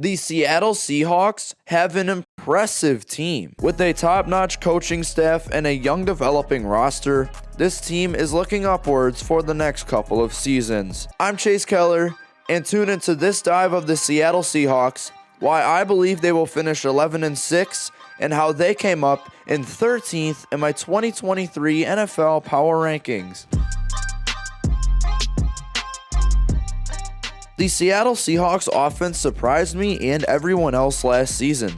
The Seattle Seahawks have an impressive team. With a top-notch coaching staff and a young developing roster, this team is looking upwards for the next couple of seasons. I'm Chase Keller, and tune into this dive of the Seattle Seahawks, why I believe they will finish 11-6, and how they came up in 13th in my 2023 NFL Power Rankings. The Seattle Seahawks offense surprised me and everyone else last season.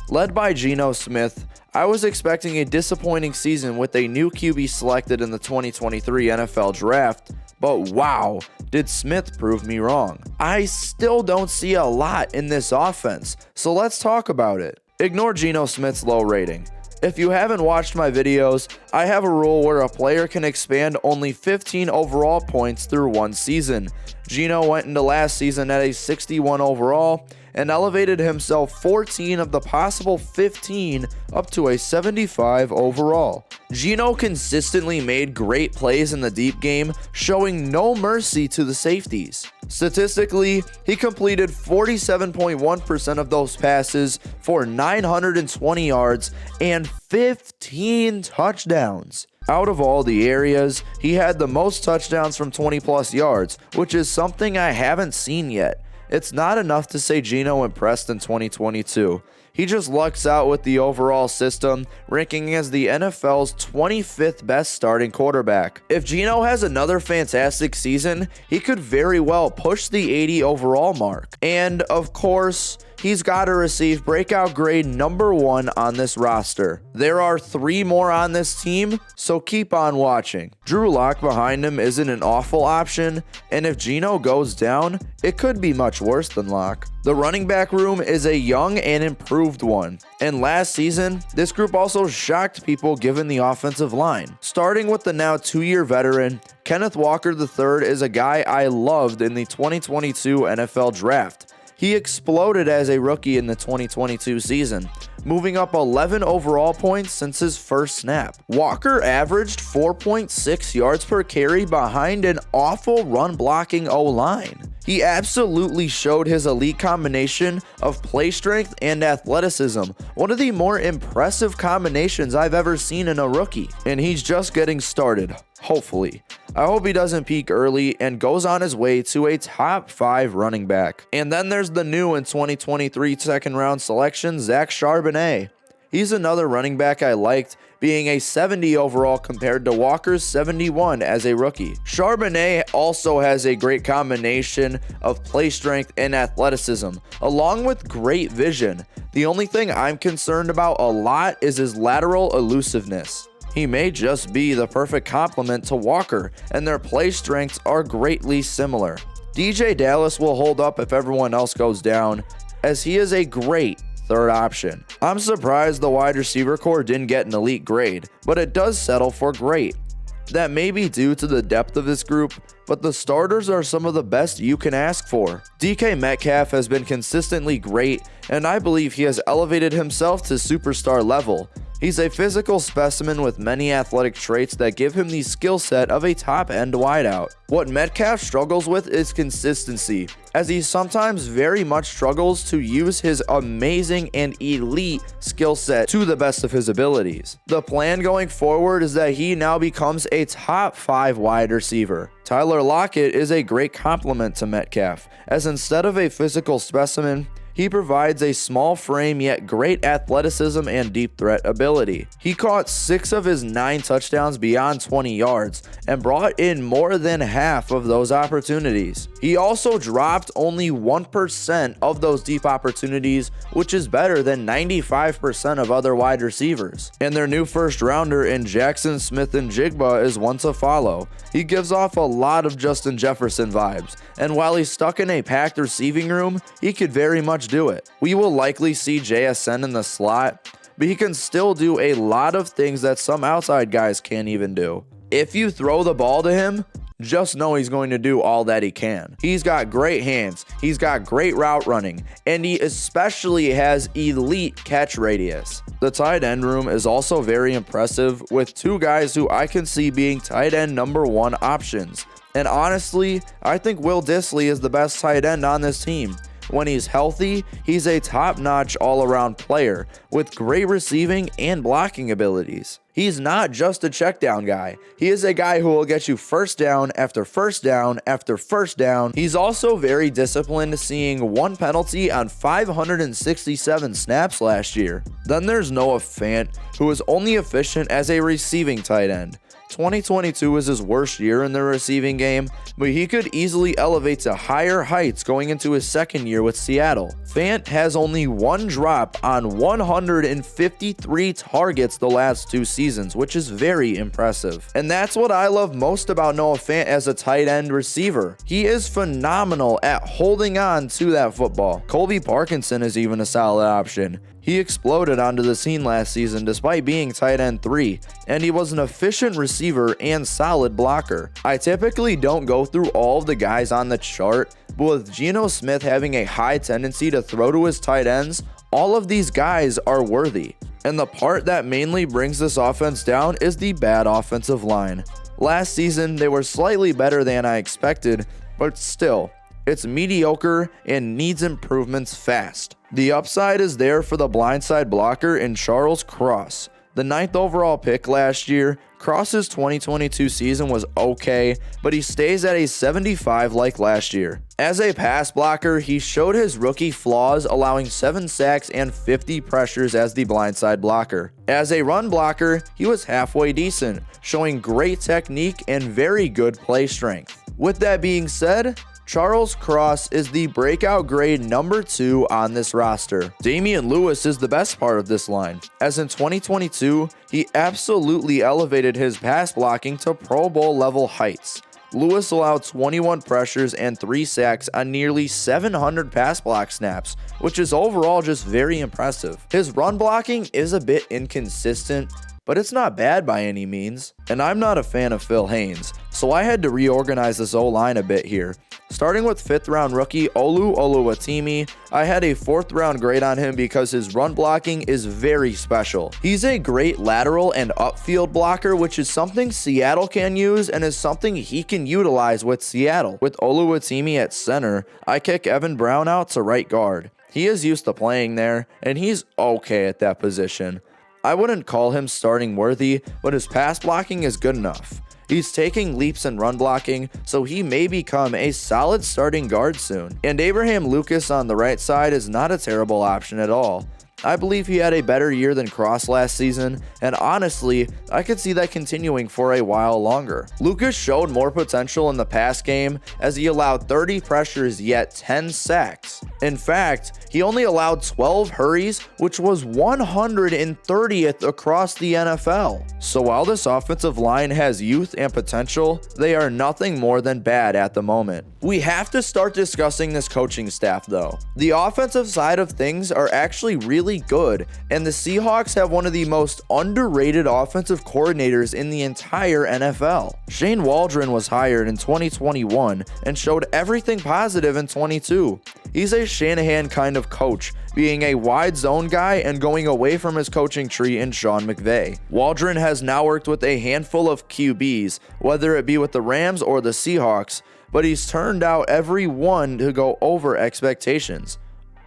Led by Geno Smith, I was expecting a disappointing season with a new QB selected in the 2023 NFL Draft, but wow, did Smith prove me wrong. I still don't see a lot in this offense, so let's talk about it. Ignore Geno Smith's low rating. If you haven't watched my videos, I have a rule where a player can expand only 15 overall points through one season. Geno went into last season at a 61 overall and elevated himself 14 of the possible 15 up to a 75 overall. Geno consistently made great plays in the deep game, showing no mercy to the safeties. Statistically, he completed 47.1% of those passes for 920 yards and 15 touchdowns. Out of all the areas, he had the most touchdowns from 20+ yards, which is something I haven't seen yet. It's not enough to say Geno impressed in 2022. He just lucks out with the overall system, ranking as the NFL's 25th best starting quarterback. If Geno has another fantastic season, he could very well push the 80 overall mark. And of course, he's got to receive breakout grade number 1 on this roster. There are 3 more on this team, so keep on watching. Drew Lock behind him isn't an awful option, and if Geno goes down, it could be much worse than Lock. The running back room is a young and improved one, and last season, this group also shocked people given the offensive line. Starting with the now 2-year veteran, Kenneth Walker III is a guy I loved in the 2022 NFL Draft. He exploded as a rookie in the 2022 season, moving up 11 overall points since his first snap. Walker averaged 4.6 yards per carry behind an awful run-blocking O-line. He absolutely showed his elite combination of play strength and athleticism, one of the more impressive combinations I've ever seen in a rookie. And he's just getting started, hopefully. I hope he doesn't peak early and goes on his way to a top 5 running back. And then there's the new in 2023 second round selection, Zach Charbonnet. He's another running back I liked, being a 70 overall compared to Walker's 71 as a rookie. Charbonnet also has a great combination of play strength and athleticism, along with great vision. The only thing I'm concerned about a lot is his lateral elusiveness. He may just be the perfect complement to Walker, and their play strengths are greatly similar. DJ Dallas will hold up if everyone else goes down, as he is a great third option. I'm surprised the wide receiver core didn't get an elite grade, but it does settle for great. That may be due to the depth of this group, but the starters are some of the best you can ask for. DK Metcalf has been consistently great, and I believe he has elevated himself to superstar level. He's a physical specimen with many athletic traits that give him the skill set of a top-end wideout. What Metcalf struggles with is consistency, as he sometimes very much struggles to use his amazing and elite skill set to the best of his abilities. The plan going forward is that he now becomes a top 5 wide receiver. Tyler Lockett is a great complement to Metcalf, as instead of a physical specimen, he provides a small frame yet great athleticism and deep threat ability. He caught 6 of his 9 touchdowns beyond 20 yards and brought in more than half of those opportunities. He also dropped only 1% of those deep opportunities, which is better than 95% of other wide receivers. And their new first rounder in Jackson Smith-Njigba is one to follow. He gives off a lot of Justin Jefferson vibes, and while he's stuck in a packed receiving room, he could very much do it. We will likely see JSN in the slot, but he can still do a lot of things that some outside guys can't even do. If you throw the ball to him, just know he's going to do all that he can. He's got great hands, he's got great route running, and he especially has elite catch radius. The tight end room is also very impressive, with 2 guys who I can see being tight end number 1 options. And honestly, I think Will Dissly is the best tight end on this team. When he's healthy, he's a top-notch all-around player with great receiving and blocking abilities. He's not just a check-down guy. He is a guy who will get you first down after first down after first down. He's also very disciplined, seeing 1 penalty on 567 snaps last year. Then there's Noah Fant, who is only efficient as a receiving tight end. 2022 was his worst year in the receiving game, but he could easily elevate to higher heights going into his second year with Seattle. Fant has only 1 drop on 153 targets the last 2 seasons, which is very impressive. And that's what I love most about Noah Fant as a tight end receiver. He is phenomenal at holding on to that football. Colby Parkinson is even a solid option. He exploded onto the scene last season despite being tight end 3, and he was an efficient receiver and solid blocker. I typically don't go through all of the guys on the chart, but with Geno Smith having a high tendency to throw to his tight ends, all of these guys are worthy. And the part that mainly brings this offense down is the bad offensive line. Last season, they were slightly better than I expected, but still, it's mediocre and needs improvements fast. The upside is there for the blindside blocker in Charles Cross. The 9th overall pick last year, Cross's 2022 season was okay, but he stays at a 75 like last year. As a pass blocker, he showed his rookie flaws, allowing 7 sacks and 50 pressures as the blindside blocker. As a run blocker, he was halfway decent, showing great technique and very good play strength. With that being said, Charles Cross is the breakout grade number 2 on this roster. Damian Lewis is the best part of this line, as in 2022, he absolutely elevated his pass blocking to Pro Bowl level heights. Lewis allowed 21 pressures and 3 sacks on nearly 700 pass block snaps, which is overall just very impressive. His run blocking is a bit inconsistent, but it's not bad by any means. And I'm not a fan of Phil Haynes, so I had to reorganize this O-line a bit here. Starting with 5th round rookie Olu Oluwatimi, I had a 4th round grade on him because his run blocking is very special. He's a great lateral and upfield blocker, which is something Seattle can use and is something he can utilize with Seattle. With Oluwatimi at center, I kick Evan Brown out to right guard. He is used to playing there, and he's okay at that position. I wouldn't call him starting worthy, but his pass blocking is good enough. He's taking leaps in run blocking, so he may become a solid starting guard soon. And Abraham Lucas on the right side is not a terrible option at all. I believe he had a better year than Cross last season, and honestly, I could see that continuing for a while longer. Lucas showed more potential in the pass game as he allowed 30 pressures yet 10 sacks. In fact, he only allowed 12 hurries, which was 130th across the NFL. So while this offensive line has youth and potential, they are nothing more than bad at the moment. We have to start discussing this coaching staff though. The offensive side of things are actually really good, and the Seahawks have one of the most underrated offensive coordinators in the entire NFL. Shane Waldron was hired in 2021 and showed everything positive in 22. He's a Shanahan kind of coach, being a wide zone guy and going away from his coaching tree in Sean McVay. Waldron has now worked with a handful of QBs, whether it be with the Rams or the Seahawks, but he's turned out every one to go over expectations.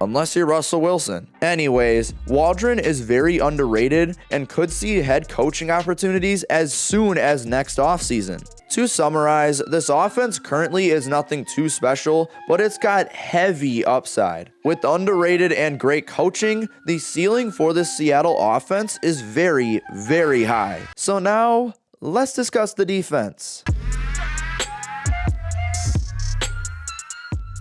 Unless you're Russell Wilson. Anyways, Waldron is very underrated and could see head coaching opportunities as soon as next offseason. To summarize, this offense currently is nothing too special, but it's got heavy upside. With underrated and great coaching, the ceiling for this Seattle offense is very, very high. So now, let's discuss the defense.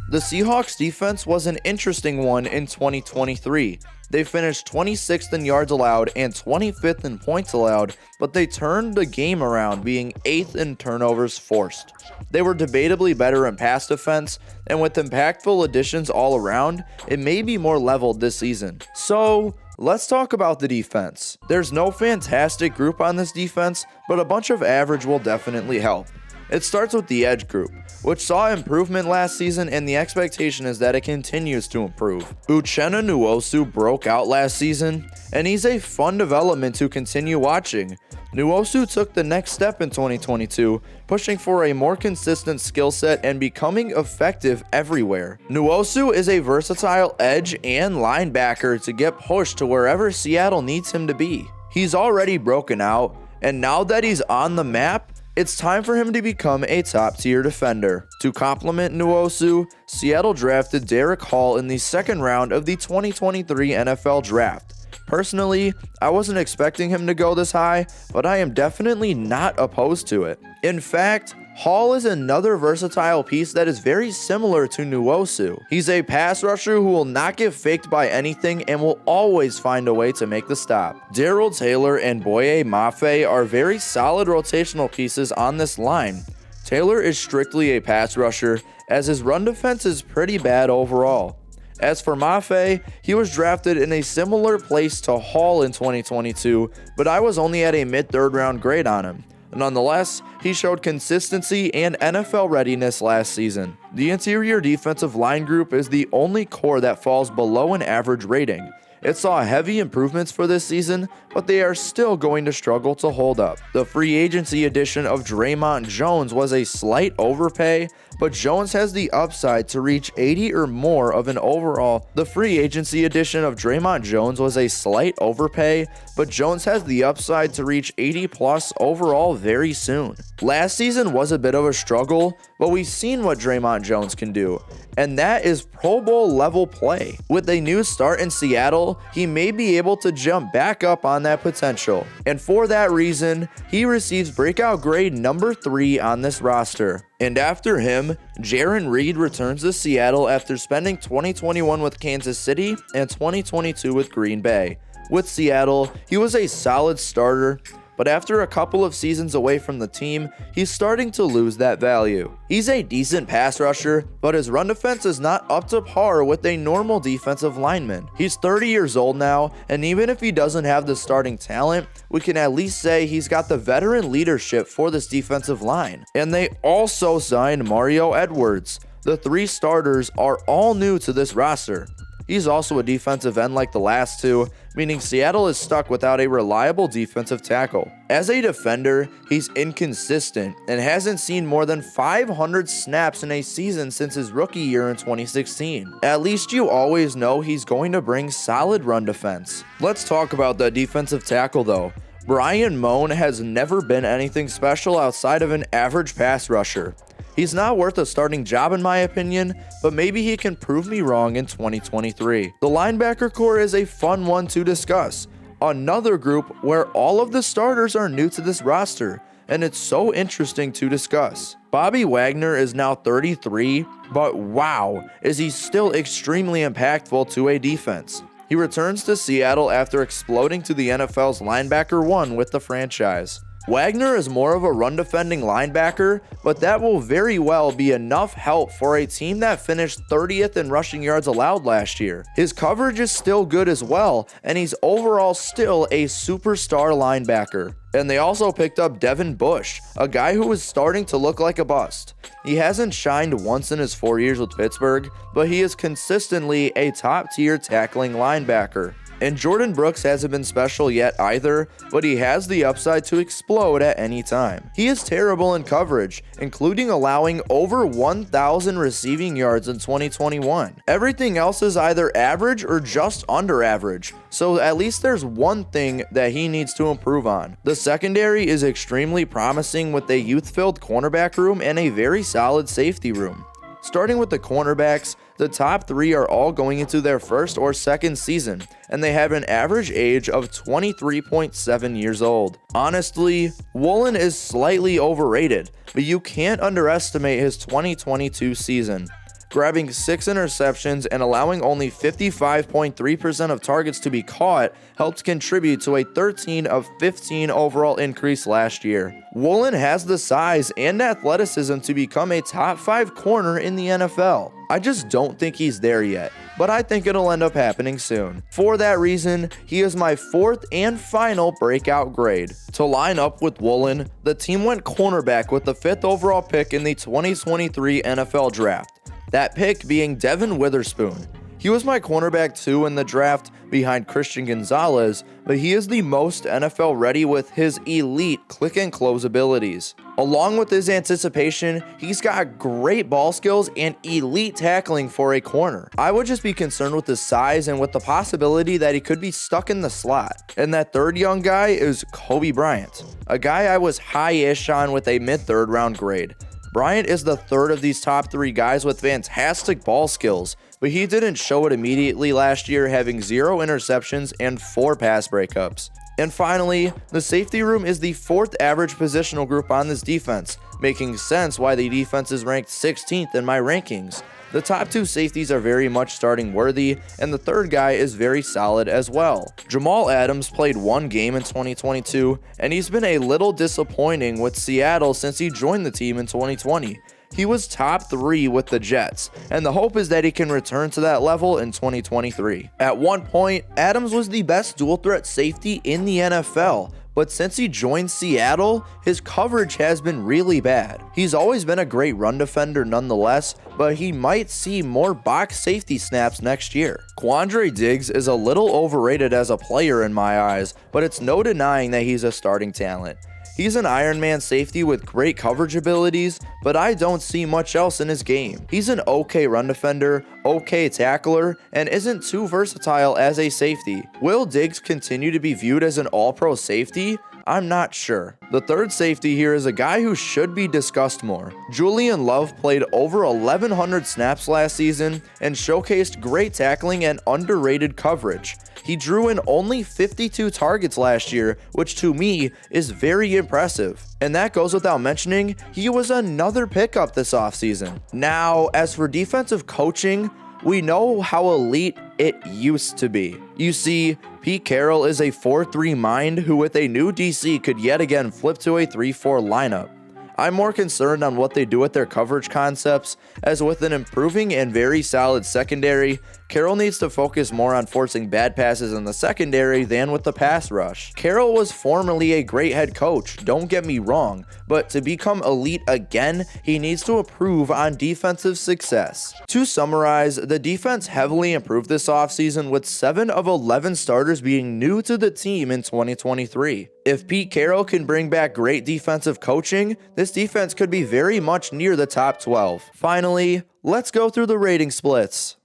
The Seahawks defense was an interesting one in 2023. They finished 26th in yards allowed and 25th in points allowed, but they turned the game around, being 8th in turnovers forced. They were debatably better in pass defense, and with impactful additions all around, it may be more leveled this season. So, let's talk about the defense. There's no fantastic group on this defense, but a bunch of average will definitely help. It starts with the edge group, which saw improvement last season, and the expectation is that it continues to improve. Uchenna Nwosu broke out last season, and he's a fun development to continue watching. Nwosu took the next step in 2022, pushing for a more consistent skill set and becoming effective everywhere. Nwosu is a versatile edge and linebacker to get pushed to wherever Seattle needs him to be. He's already broken out, and now that he's on the map, it's time for him to become a top-tier defender. To complement Nwosu, Seattle drafted Derek Hall in the second round of the 2023 NFL Draft. Personally, I wasn't expecting him to go this high, but I am definitely not opposed to it. In fact, Hall is another versatile piece that is very similar to Nwosu. He's a pass rusher who will not get faked by anything and will always find a way to make the stop. Darrell Taylor and Boye Mafe are very solid rotational pieces on this line. Taylor is strictly a pass rusher, as his run defense is pretty bad overall. As for Mafe, he was drafted in a similar place to Hall in 2022, but I was only at a mid-third round grade on him. Nonetheless, he showed consistency and NFL readiness last season. The interior defensive line group is the only core that falls below an average rating. It saw heavy improvements for this season, but they are still going to struggle to hold up. The free agency addition of Draymond Jones was a slight overpay, but Jones has the upside to reach 80 or more of an overall. The free agency addition of Draymond Jones was a slight overpay, but Jones has the upside to reach 80 plus overall very soon. Last season was a bit of a struggle, but we've seen what Draymond Jones can do, and that is Pro Bowl level play. With a new start in Seattle, he may be able to jump back up on that potential, and for that reason, he receives breakout grade number 3 on this roster. And after him, Jarran Reed returns to Seattle after spending 2021 with Kansas City and 2022 with Green Bay. With Seattle, he was a solid starter, but after a couple of seasons away from the team, he's starting to lose that value. He's a decent pass rusher, but his run defense is not up to par with a normal defensive lineman. He's 30 years old now, and even if he doesn't have the starting talent, we can at least say he's got the veteran leadership for this defensive line. And they also signed Mario Edwards. The 3 starters are all new to this roster. He's also a defensive end like the last 2, meaning Seattle is stuck without a reliable defensive tackle. As a defender, he's inconsistent and hasn't seen more than 500 snaps in a season since his rookie year in 2016. At least you always know he's going to bring solid run defense. Let's talk about the defensive tackle though. Brian Moan has never been anything special outside of an average pass rusher. He's not worth a starting job in my opinion, but maybe he can prove me wrong in 2023. The linebacker core is a fun one to discuss. Another group where all of the starters are new to this roster, and it's so interesting to discuss. Bobby Wagner is now 33, but wow, is he still extremely impactful to a defense. He returns to Seattle after exploding to the NFL's linebacker 1 with the franchise. Wagner is more of a run-defending linebacker, but that will very well be enough help for a team that finished 30th in rushing yards allowed last year. His coverage is still good as well, and he's overall still a superstar linebacker. And they also picked up Devin Bush, a guy who was starting to look like a bust. He hasn't shined once in his 4 years with Pittsburgh, but he is consistently a top-tier tackling linebacker. And Jordan Brooks hasn't been special yet either, but he has the upside to explode at any time. He is terrible in coverage, including allowing over 1,000 receiving yards in 2021. Everything else is either average or just under average, so at least there's one thing that he needs to improve on. The secondary is extremely promising with a youth-filled cornerback room and a very solid safety room. Starting with the cornerbacks, the top 3 are all going into their first or second season, and they have an average age of 23.7 years old. Honestly, Woolen is slightly overrated, but you can't underestimate his 2022 season. grabbing 6 interceptions and allowing only 55.3% of targets to be caught helped contribute to a 13 of 15 overall increase last year. Woolen has the size and athleticism to become a top 5 corner in the NFL. I just don't think he's there yet, but I think it'll end up happening soon. For that reason, he is my 4th and final breakout grade. To line up with Woolen, the team went cornerback with the 5th overall pick in the 2023 NFL Draft. That pick being Devin Witherspoon. He was my cornerback 2 in the draft behind Christian Gonzalez, but he is the most NFL ready with his elite click and close abilities. Along with his anticipation, he's got great ball skills and elite tackling for a corner. I would just be concerned with his size and with the possibility that he could be stuck in the slot. And that third young guy is Kobe Bryant, a guy I was high-ish on with a mid-3rd round grade. Bryant is the 3rd of these top 3 guys with fantastic ball skills, but he didn't show it immediately last year, having 0 interceptions and 4 pass breakups. And finally, the safety room is the 4th average positional group on this defense, making sense why the defense is ranked 16th in my rankings. The top 2 safeties are very much starting worthy, and the 3rd guy is very solid as well. Jamal Adams played 1 game in 2022, and he's been a little disappointing with Seattle since he joined the team in 2020. He was top 3 with the Jets, and the hope is that he can return to that level in 2023. At one point, Adams was the best dual threat safety in the NFL, but since he joined Seattle, his coverage has been really bad. He's always been a great run defender nonetheless, but he might see more box safety snaps next year. Quandre Diggs is a little overrated as a player in my eyes, but it's no denying that he's a starting talent. He's an Iron Man safety with great coverage abilities, but I don't see much else in his game. He's an okay run defender, okay tackler, and isn't too versatile as a safety. Will Diggs continue to be viewed as an all-pro safety? I'm not sure. The 3rd safety here is a guy who should be discussed more. Julian Love played over 1,100 snaps last season and showcased great tackling and underrated coverage. He drew in only 52 targets last year, which to me is very impressive. And that goes without mentioning, he was another pickup this offseason. Now, as for defensive coaching, we know how elite it used to be. You see, Pete Carroll is a 4-3 mind who with a new DC could yet again flip to a 3-4 lineup. I'm more concerned on what they do with their coverage concepts, as with an improving and very solid secondary, Carroll needs to focus more on forcing bad passes in the secondary than with the pass rush. Carroll was formerly a great head coach, don't get me wrong, but to become elite again, he needs to improve on defensive success. To summarize, the defense heavily improved this offseason with 7 of 11 starters being new to the team in 2023. If Pete Carroll can bring back great defensive coaching, this defense could be very much near the top 12. Finally, let's go through the rating splits.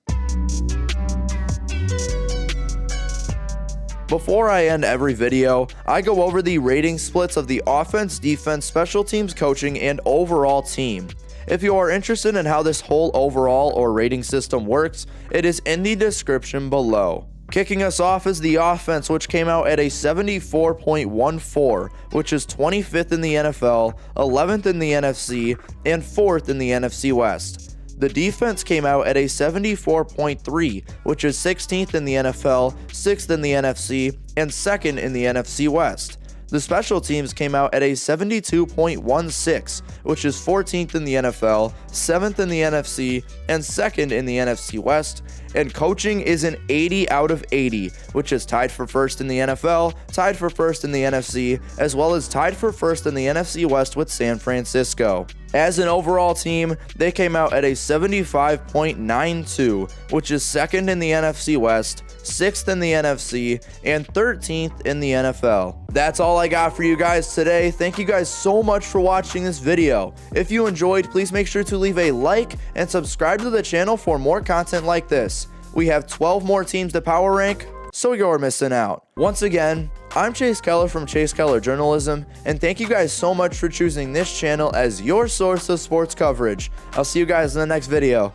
Before I end every video, I go over the rating splits of the offense, defense, special teams, coaching, and overall team. If you are interested in how this whole overall or rating system works, it is in the description below. Kicking us off is the offense, which came out at a 74.14, which is 25th in the NFL, 11th in the NFC, and 4th in the NFC West. The defense came out at a 74.3, which is 16th in the NFL, 6th in the NFC, and 2nd in the NFC West. The special teams came out at a 72.16, which is 14th in the NFL, 7th in the NFC, and 2nd in the NFC West. And coaching is an 80 out of 80, which is tied for 1st in the NFL, tied for 1st in the NFC, as well as tied for 1st in the NFC West with San Francisco. As an overall team, they came out at a 75.92, which is 2nd in the NFC West, 6th in the NFC, and 13th in the NFL. That's all I got for you guys today. Thank you guys so much for watching this video. If you enjoyed, please make sure to leave a like and subscribe to the channel for more content like this. We have 12 more teams to power rank, so you're missing out. Once again, I'm Chase Keller from Chase Keller Journalism, and thank you guys so much for choosing this channel as your source of sports coverage. I'll see you guys in the next video.